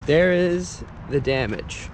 There is the damage.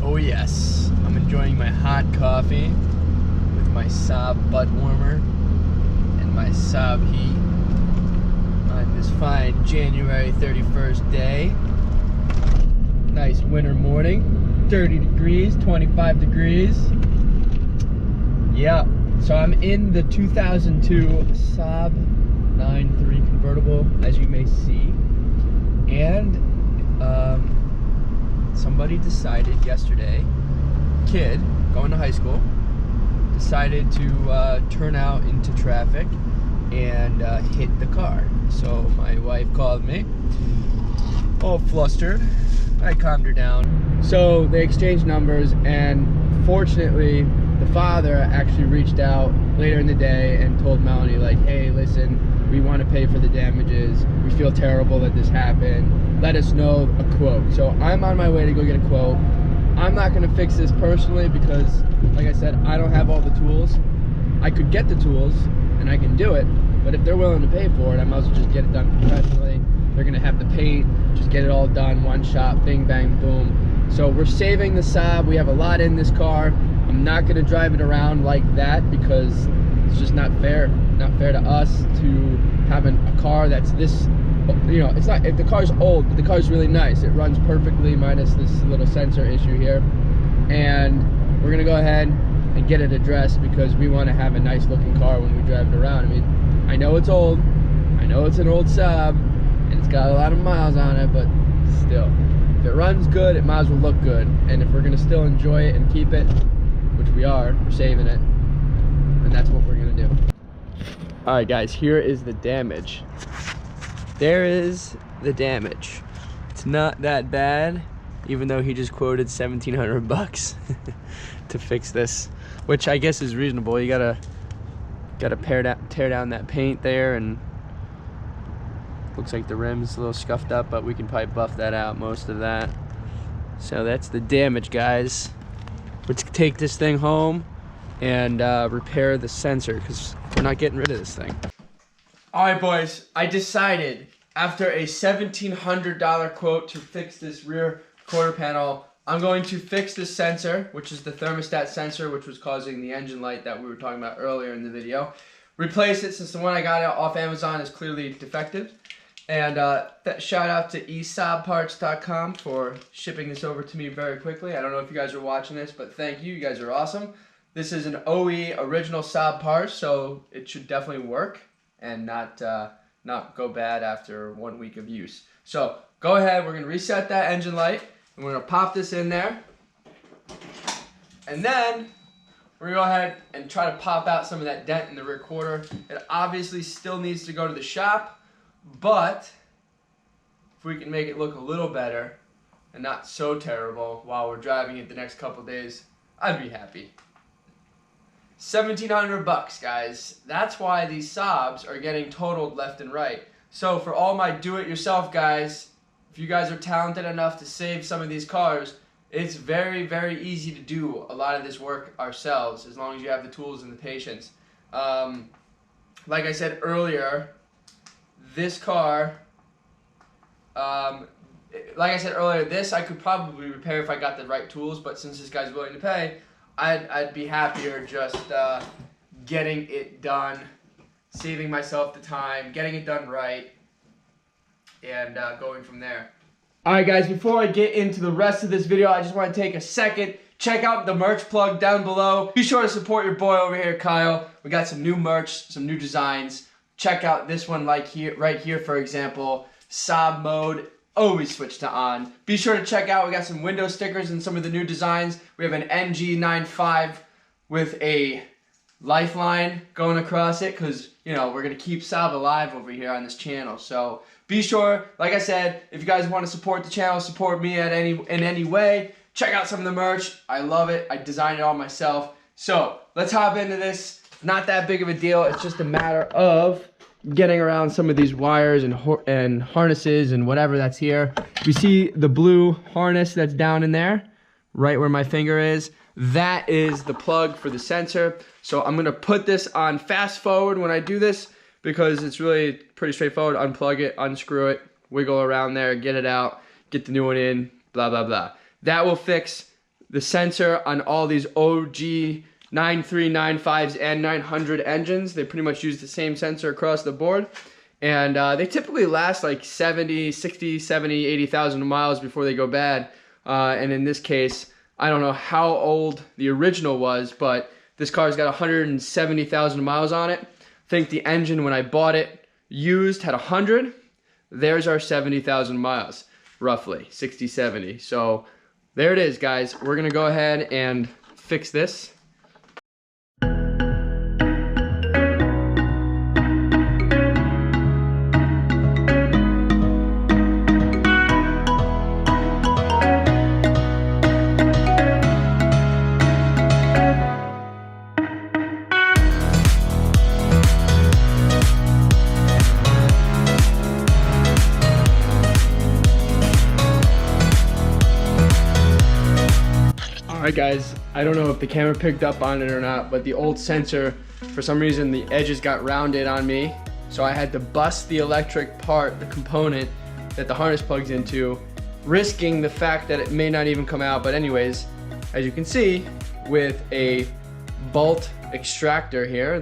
Oh yes, I'm enjoying my hot coffee with my Saab butt warmer and my Saab heat on this fine January 31st day. Nice winter morning, 30 degrees, 25 degrees. Yeah, so I'm in the 2002 Saab 9.3 convertible, as you may see, and somebody decided yesterday, kid going to high school, decided to turn out into traffic and hit the car. So my wife called me, all flustered. I calmed her down. So they exchanged numbers, and fortunately the father actually reached out later in the day and told Melanie, like, hey, listen, we want to pay for the damages. We feel terrible that this happened. Let us know a quote. So I'm on my way to go get a quote. I'm not going to fix this personally because, like I said, I don't have all the tools. I could get the tools and I can do it, but if they're willing to pay for it, I might as well just get it done professionally. They're going to have the paint, just get it all done, one shot, bing, bang, boom. So we're saving the Saab. We have a lot in this car. I'm not going to drive it around like that because it's just not fair. Not fair to us to have a car that's this, you know, it's not, the car's old, but the car's really nice. It runs perfectly minus this little sensor issue here. And we're going to go ahead and get it addressed because we want to have a nice looking car when we drive it around. I mean, I know it's old. I know it's an old Saab and it's got a lot of miles on it, but still, if it runs good, it might as well look good. And if we're going to still enjoy it and keep it, which we are, we're saving it, and that's what we're going to do. All right, guys, here is the damage. There is the damage. It's not that bad, even though he just quoted 1,700 bucks to fix this, which I guess is reasonable. You gotta tear down that paint there, and looks like the rim's a little scuffed up, but we can probably buff that out, most of that. So that's the damage, guys. Let's take this thing home and repair the sensor because we're not getting rid of this thing. All right, boys, I decided after a $1,700 quote to fix this rear quarter panel, I'm going to fix this sensor, which is the thermostat sensor, which was causing the engine light that we were talking about earlier in the video. Replace it since the one I got off Amazon is clearly defective. And shout out to esaabparts.com for shipping this over to me very quickly. I don't know if you guys are watching this, but thank you. You guys are awesome. This is an OE original Saab part, so it should definitely work and not go bad after 1 week of use. So go ahead, we're gonna reset that engine light, and we're gonna pop this in there. And then we're gonna go ahead and try to pop out some of that dent in the rear quarter. It obviously still needs to go to the shop, but if we can make it look a little better and not so terrible while we're driving it the next couple days, I'd be happy. 1,700 bucks, guys. That's why these Saabs are getting totaled left and right. So for all my do-it-yourself guys, if you guys are talented enough to save some of these cars, it's very, very easy to do a lot of this work ourselves as long as you have the tools and the patience. Like I said earlier, this car, this I could probably repair if I got the right tools, but since this guy's willing to pay, I'd be happier just getting it done, saving myself the time, getting it done right, and going from there. Alright guys, before I get into the rest of this video, I just want to take a second, check out the merch plug down below. Be sure to support your boy over here, Kyle. We got some new merch, some new designs. Check out this one right here, for example, Saab mode. Always switch to on. Be sure to check out, we got some window stickers and some of the new designs. We have an NG95 with a lifeline going across it because, you know, we're going to keep Saab alive over here on this channel. So be sure, like I said, if you guys want to support the channel, support me in any way, check out some of the merch. I love it. I designed it all myself. So let's hop into this. Not that big of a deal. It's just a matter of getting around some of these wires and harnesses and whatever that's here. You see the blue harness that's down in there, right where my finger is. That is the plug for the sensor. So I'm gonna put this on fast forward when I do this, because it's really pretty straightforward. Unplug it, unscrew it, wiggle around there, get it out, get the new one in, blah, blah, blah. That will fix the sensor on all these OG 9395s and 900 engines. They pretty much use the same sensor across the board. And they typically last like 60, 70, 80,000 miles before they go bad. And in this case, I don't know how old the original was, but this car's got 170,000 miles on it. I think the engine when I bought it used had 100. There's our 70,000 miles, roughly 60, 70. So there it is, guys. We're gonna go ahead and fix this. Alright guys, I don't know if the camera picked up on it or not, but the old sensor, for some reason the edges got rounded on me, so I had to bust the electric part, the component that the harness plugs into, risking the fact that it may not even come out. But anyways, as you can see, with a bolt extractor here,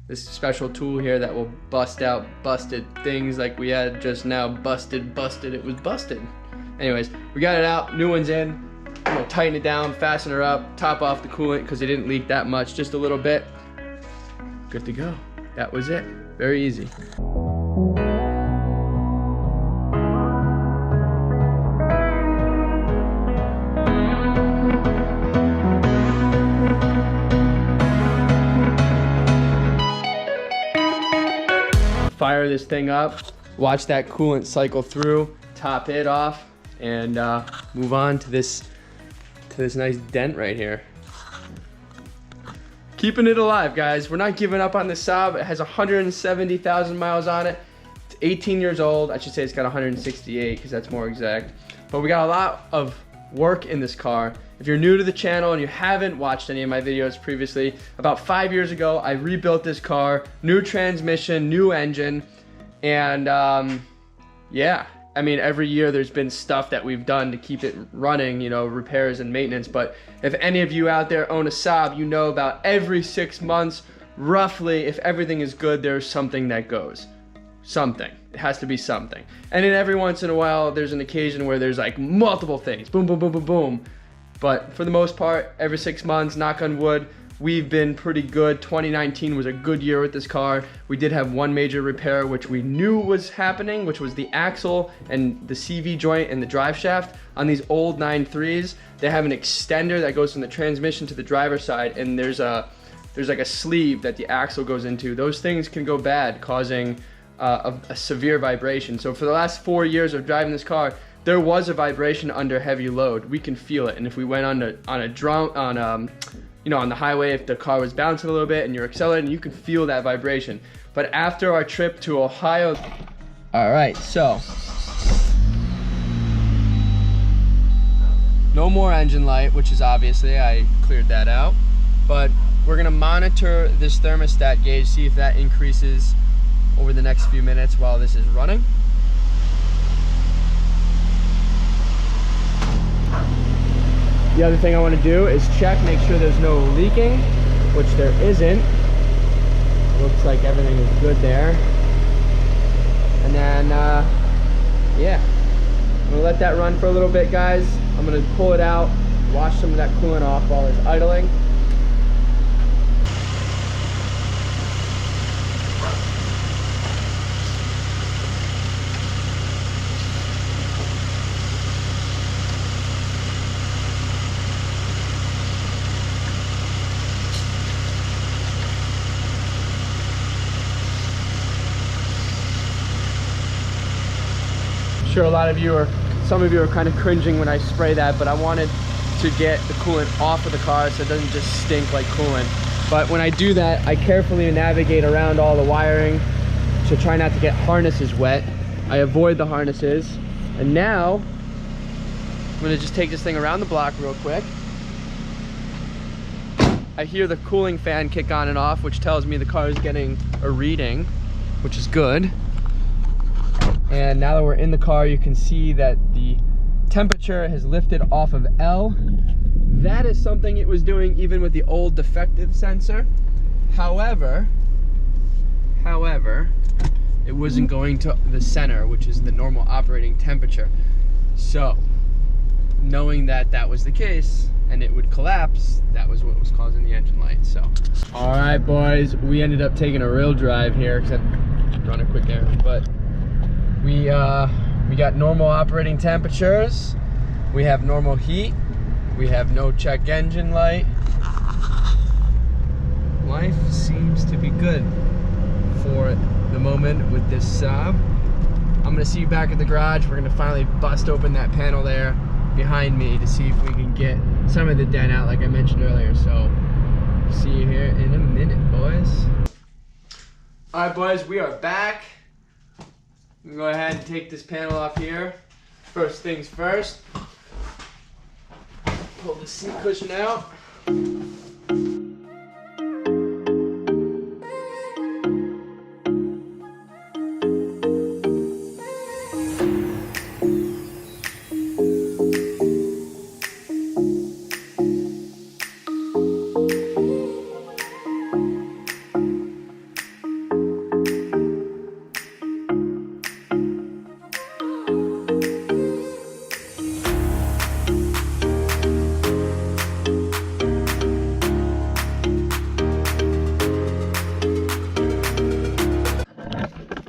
this special tool here that will bust out busted things like we had just now. Busted, it was busted. Anyways, we got it out, new one's in. I'm gonna tighten it down, fasten her up, top off the coolant because it didn't leak that much, just a little bit. Good to go. That was it. Very easy. Fire this thing up, watch that coolant cycle through, top it off, and move on to this nice dent right here. Keeping it alive, guys. We're not giving up on the Saab. It has 170,000 miles on it. It's 18 years old. I should say it's got 168 because that's more exact. But we got a lot of work in this car. If you're new to the channel and you haven't watched any of my videos previously, about 5 years ago, I rebuilt this car. New transmission, new engine, and yeah. I mean, every year there's been stuff that we've done to keep it running, you know, repairs and maintenance. But if any of you out there own a Saab, you know about every 6 months, roughly, if everything is good, there's something that goes. Something. It has to be something. And then every once in a while, there's an occasion where there's like multiple things. Boom, boom, boom, boom, boom. But for the most part, every 6 months, knock on wood, we've been pretty good. 2019 was a good year with this car. We did have one major repair which we knew was happening, which was the axle and the CV joint and the drive shaft. On these old 9.3s, they have an extender that goes from the transmission to the driver's side, and there's like a sleeve that the axle goes into. Those things can go bad, causing a severe vibration. So for the last 4 years of driving this car, there was a vibration under heavy load. We can feel it, and if we went on the highway, if the car was bouncing a little bit and you're accelerating, you can feel that vibration. But after our trip to Ohio, all right, so no more engine light, which is obviously, I cleared that out. But we're gonna monitor this thermostat gauge, see if that increases over the next few minutes while this is running. The other thing I want to do is check, make sure there's no leaking, which there isn't. Looks like everything is good there. And then, yeah, I'm gonna let that run for a little bit, guys. I'm gonna pull it out, wash some of that coolant off while it's idling. Sure, some of you are kind of cringing when I spray that, but I wanted to get the coolant off of the car so it doesn't just stink like coolant. But when I do that, I carefully navigate around all the wiring, So try not to get harnesses wet. I avoid the harnesses. And now, I'm gonna just take this thing around the block real quick. I hear the cooling fan kick on and off, which tells me the car is getting a reading, which is good. And now that we're in the car, you can see that the temperature has lifted off of L. That is something it was doing even with the old defective sensor. However, it wasn't going to the center, which is the normal operating temperature. So, knowing that that was the case and it would collapse, that was what was causing the engine light. So, all right, boys, we ended up taking a real drive here because I run a quick errand, but we got normal operating temperatures. We have normal heat. We have no check engine light. Life seems to be good for the moment with this Saab. I'm gonna see you back at the garage. We're gonna finally bust open that panel there behind me to see if we can get some of the dent out like I mentioned earlier. So, see you here in a minute, boys. All right, boys, we are back. I'm gonna go ahead and take this panel off here. First things first, pull the seat cushion out.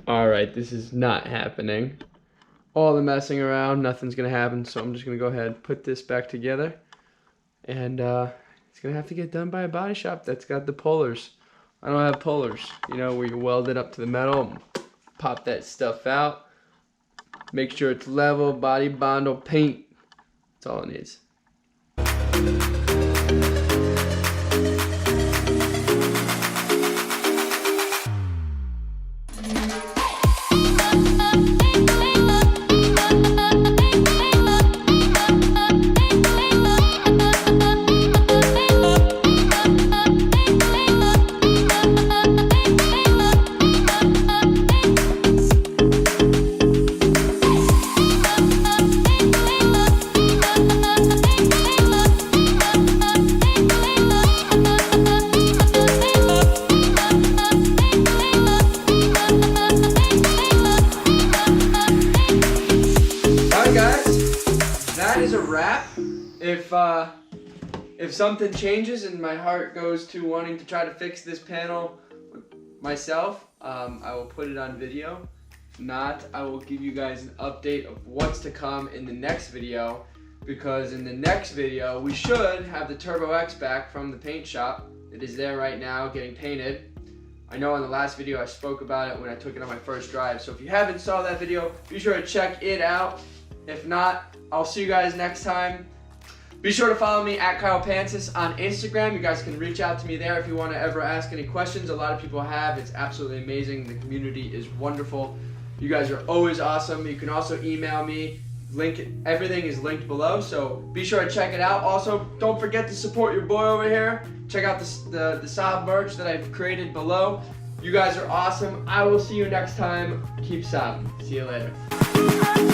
Alright, this is not happening. All the messing around, nothing's gonna happen, so I'm just gonna go ahead and put this back together. And it's gonna have to get done by a body shop that's got the pullers. I don't have pullers, you know, where you weld it up to the metal, pop that stuff out, make sure it's level, body bondle, paint. That's all it needs. That is a wrap. If something changes and my heart goes to wanting to try to fix this panel myself, I will put it on video. If not, I will give you guys an update of what's to come in the next video, because in the next video we should have the turboX back from the paint shop. It is there right now getting painted. I know in the last video I spoke about it when I took it on my first drive, so if you haven't saw that video, be sure to check it out. If not, I'll see you guys next time. Be sure to follow me at Pancis on Instagram. You guys can reach out to me there if you want to ever ask any questions. A lot of people have. It's absolutely amazing. The community is wonderful. You guys are always awesome. You can also email me. Everything is linked below, so be sure to check it out. Also, don't forget to support your boy over here. Check out the Saab merch that I've created below. You guys are awesome. I will see you next time. Keep Saab. See you later.